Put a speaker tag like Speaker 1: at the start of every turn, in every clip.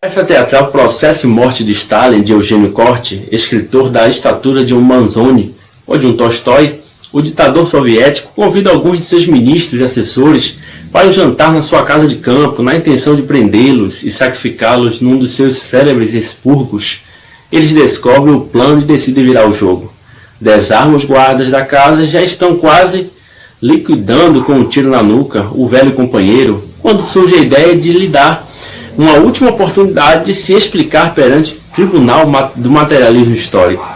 Speaker 1: Peça teatral Processo e Morte de Stalin, de Eugênio Corte, escritor da estatura de um Manzoni ou de um Tolstói, o ditador soviético convida alguns de seus ministros e assessores para um jantar na sua casa de campo, na intenção de prendê-los e sacrificá-los num dos seus célebres expurgos. Eles descobrem o plano e decidem virar o jogo. Desarmam os guardas da casa e já estão quase liquidando com um tiro na nuca o velho companheiro, quando surge a ideia de lhe dar uma última oportunidade de se explicar perante o tribunal do materialismo histórico.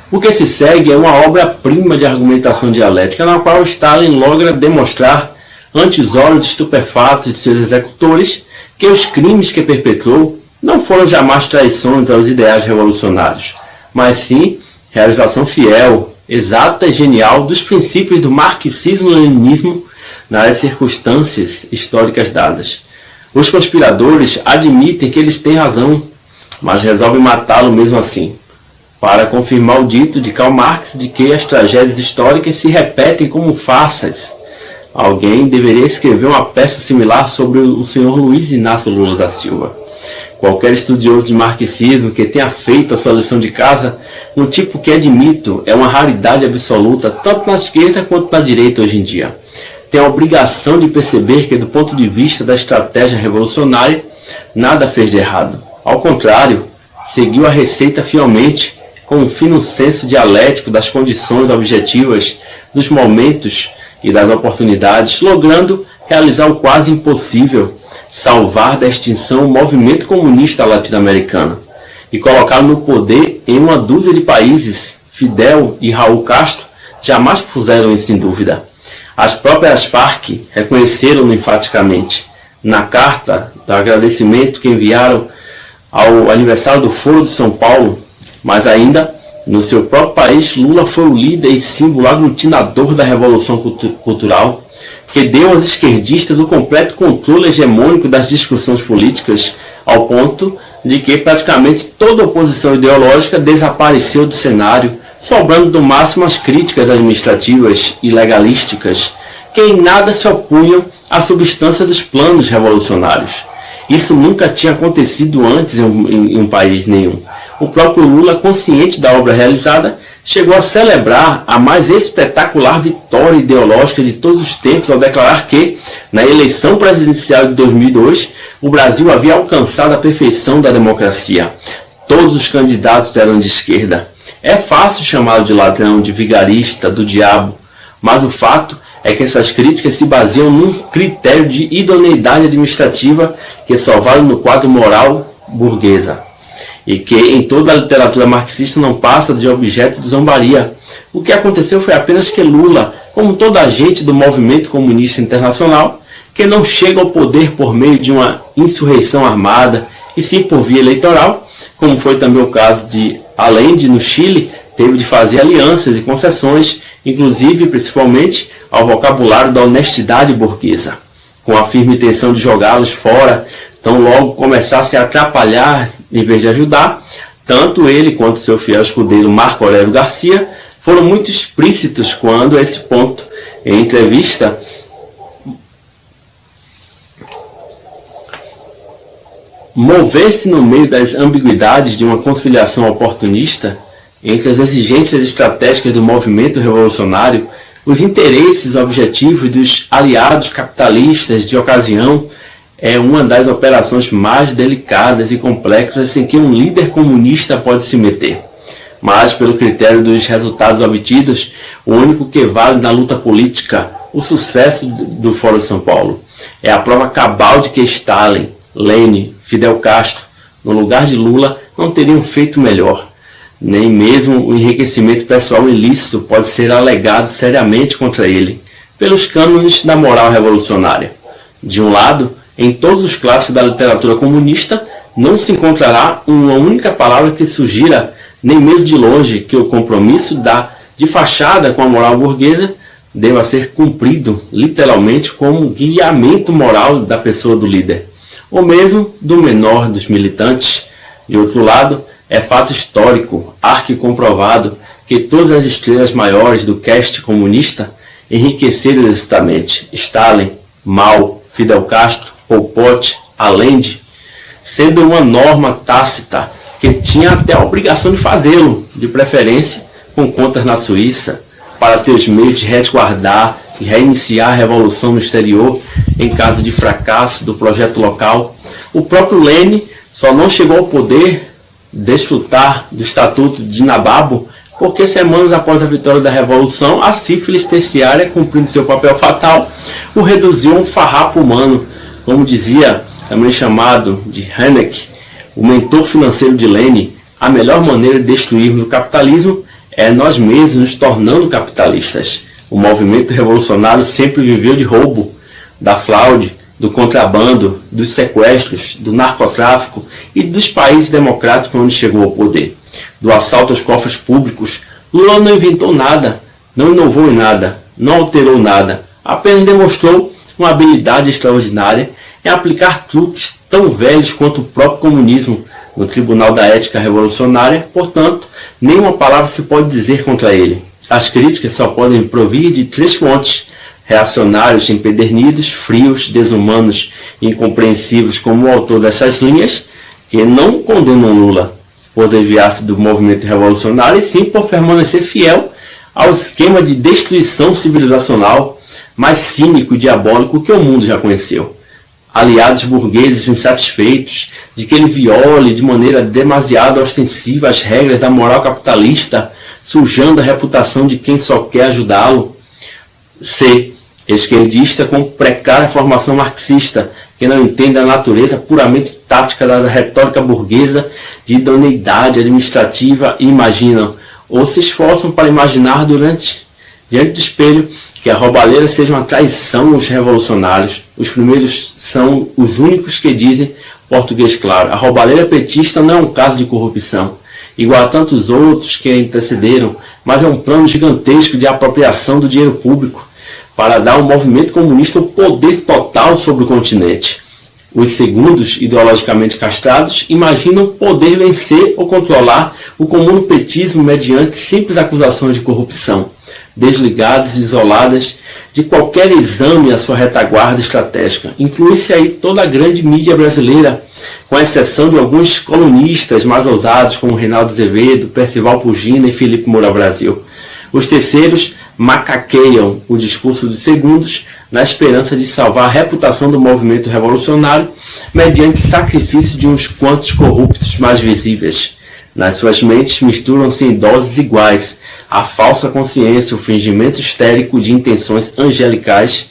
Speaker 1: O que se segue é uma obra-prima de argumentação dialética, na qual Stalin logra demonstrar, ante os olhos estupefatos de seus executores, que os crimes que perpetrou não foram jamais traições aos ideais revolucionários, mas sim realização fiel, exata e genial dos princípios do marxismo-leninismo nas circunstâncias históricas dadas. Os conspiradores admitem que eles têm razão, mas resolvem matá-lo mesmo assim, para confirmar o dito de Karl Marx de que as tragédias históricas se repetem como farsas. Alguém deveria escrever uma peça similar sobre o Sr. Luiz Inácio Lula da Silva. Qualquer estudioso de marxismo que tenha feito a sua lição de casa, um tipo que, admito, é uma raridade absoluta tanto na esquerda quanto na direita hoje em dia, tem a obrigação de perceber que, do ponto de vista da estratégia revolucionária, nada fez de errado. Ao contrário, seguiu a receita fielmente, com um fino senso dialético das condições objetivas, dos momentos e das oportunidades, logrando realizar o quase impossível, salvar da extinção o movimento comunista latino-americano e colocá-lo no poder em uma dúzia de países. Fidel e Raul Castro jamais puseram isso em dúvida. As próprias Farc reconheceram-no enfaticamente. Na carta do agradecimento que enviaram ao aniversário do Foro de São Paulo, mas ainda no seu próprio país, Lula foi o líder e símbolo aglutinador da revolução cultural, que deu aos esquerdistas o completo controle hegemônico das discussões políticas, ao ponto de que praticamente toda oposição ideológica desapareceu do cenário, sobrando no máximo as críticas administrativas e legalísticas, que em nada se opunham à substância dos planos revolucionários. Isso nunca tinha acontecido antes em um país nenhum. O próprio Lula, consciente da obra realizada, chegou a celebrar a mais espetacular vitória ideológica de todos os tempos ao declarar que, na eleição presidencial de 2002, o Brasil havia alcançado a perfeição da democracia. Todos os candidatos eram de esquerda. É fácil chamá-lo de ladrão, de vigarista, do diabo, mas o fato é que essas críticas se baseiam num critério de idoneidade administrativa que só vale no quadro moral burguesa, e que em toda a literatura marxista não passa de objeto de zombaria. O que aconteceu foi apenas que Lula, como todo agente do movimento comunista internacional, que não chega ao poder por meio de uma insurreição armada, e sim por via eleitoral, como foi também o caso de Allende no Chile, teve de fazer alianças e concessões, inclusive principalmente ao vocabulário da honestidade burguesa, com a firme intenção de jogá-los fora, tão logo começasse a atrapalhar em vez de ajudar. Tanto ele quanto seu fiel escudeiro Marco Aurélio Garcia foram muito explícitos quando a esse ponto, em entrevista, mover-se no meio das ambiguidades de uma conciliação oportunista entre as exigências estratégicas do movimento revolucionário, os interesses objetivos dos aliados capitalistas de ocasião, é uma das operações mais delicadas e complexas em que um líder comunista pode se meter. Mas, pelo critério dos resultados obtidos, o único que vale na luta política, o sucesso do Foro de São Paulo, é a prova cabal de que Stalin, Lenin, Fidel Castro, no lugar de Lula, não teriam feito melhor. Nem mesmo o enriquecimento pessoal ilícito pode ser alegado seriamente contra ele, pelos cânones da moral revolucionária. De um lado, em todos os clássicos da literatura comunista, não se encontrará uma única palavra que sugira, nem mesmo de longe, que o compromisso de fachada com a moral burguesa deva ser cumprido literalmente como guiamento moral da pessoa do líder, ou mesmo do menor dos militantes. De outro lado, é fato histórico, arquicomprovado, que todas as estrelas maiores do cast comunista enriqueceram ilicitamente. Stalin, Mao, Fidel Castro, Pol Pot, Allende, sendo uma norma tácita que tinha até a obrigação de fazê-lo, de preferência com contas na Suíça, para ter os meios de resguardar e reiniciar a revolução no exterior em caso de fracasso do projeto local. O próprio Lênin só não chegou ao poder desfrutar do Estatuto de Nababo porque semanas após a vitória da Revolução, a sífilis terciária, cumprindo seu papel fatal, o reduziu a um farrapo humano, como dizia também chamado de Hayek, o mentor financeiro de Lenin. A melhor maneira de destruirmos o capitalismo é nós mesmos nos tornando capitalistas. O movimento revolucionário sempre viveu de roubo, da fraude, do contrabando, dos sequestros, do narcotráfico e dos países democráticos onde chegou ao poder. Do assalto aos cofres públicos, Lula não inventou nada, não inovou em nada, não alterou nada, apenas demonstrou uma habilidade extraordinária em aplicar truques tão velhos quanto o próprio comunismo no Tribunal da Ética Revolucionária. Portanto, nenhuma palavra se pode dizer contra ele. As críticas só podem provir de três fontes: reacionários empedernidos, frios, desumanos e incompreensivos como o autor dessas linhas, que não condenam Lula por desviar-se do movimento revolucionário, e sim por permanecer fiel ao esquema de destruição civilizacional mais cínico e diabólico que o mundo já conheceu. Aliados burgueses insatisfeitos de que ele viole de maneira demasiado ostensiva as regras da moral capitalista, sujando a reputação de quem só quer ajudá-lo. C. Esquerdista com precária formação marxista, que não entende a natureza puramente tática da retórica burguesa de idoneidade administrativa e imaginam, ou se esforçam para imaginar diante do espelho, que a roubalheira seja uma traição aos revolucionários. Os primeiros são os únicos que dizem, português claro, a roubalheira petista não é um caso de corrupção, igual a tantos outros que a antecederam, mas é um plano gigantesco de apropriação do dinheiro público para dar ao movimento comunista o poder total sobre o continente. Os segundos, ideologicamente castrados, imaginam poder vencer ou controlar o comunopetismo mediante simples acusações de corrupção, desligados e isoladas de qualquer exame à sua retaguarda estratégica. Inclui-se aí toda a grande mídia brasileira, com exceção de alguns colunistas mais ousados como Reinaldo Azevedo, Percival Pugina e Felipe Moura Brasil. Os terceiros macaqueiam o discurso dos segundos na esperança de salvar a reputação do movimento revolucionário mediante sacrifício de uns quantos corruptos mais visíveis. Nas suas mentes misturam-se em doses iguais a falsa consciência, o fingimento histérico de intenções angelicais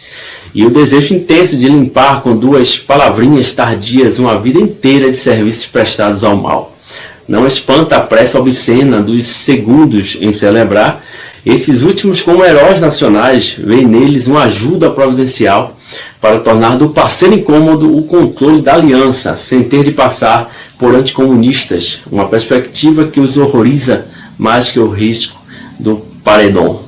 Speaker 1: e o desejo intenso de limpar com duas palavrinhas tardias uma vida inteira de serviços prestados ao mal. Não espanta a pressa obscena dos segundos em celebrar esses últimos como heróis nacionais, vê neles uma ajuda providencial para tornar do parceiro incômodo o controle da aliança, sem ter de passar por anticomunistas, uma perspectiva que os horroriza mais que o risco do paredão.